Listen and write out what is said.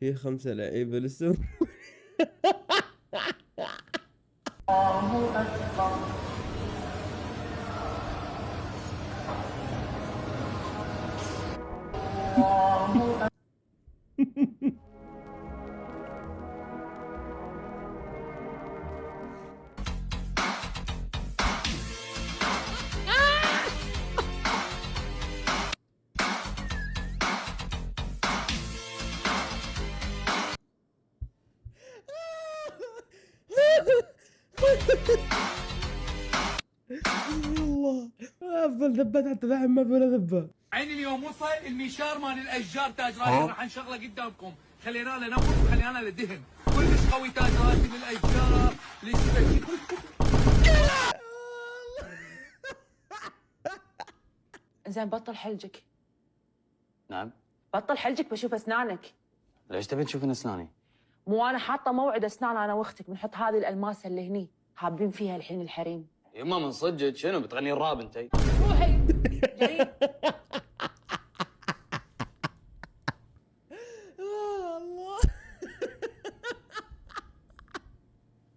في 5 لعيبة لسه. الله أكبر. الله أكبر. والله افضل ذبات حتى الحين ما في ولا ذبه. عين اليوم وصل المنشار مال الاشجار تاج راسي راح نشغله قدامكم، خلينا له نفط وخلينا له دهن، كلش قوي تاج راسي للاشجار للشبك. زين بطل حلجك. نعم. بطل حلجك بشوف اسنانك. ليش تبين تشوفين اسناني؟ مو انا حاطه موعد اسنان انا واختك بنحط هذه الالماسه اللي هني حابين فيها الحين الحريم. يما من صدقك شنو بتغني الراب انتي؟ روحي جايين.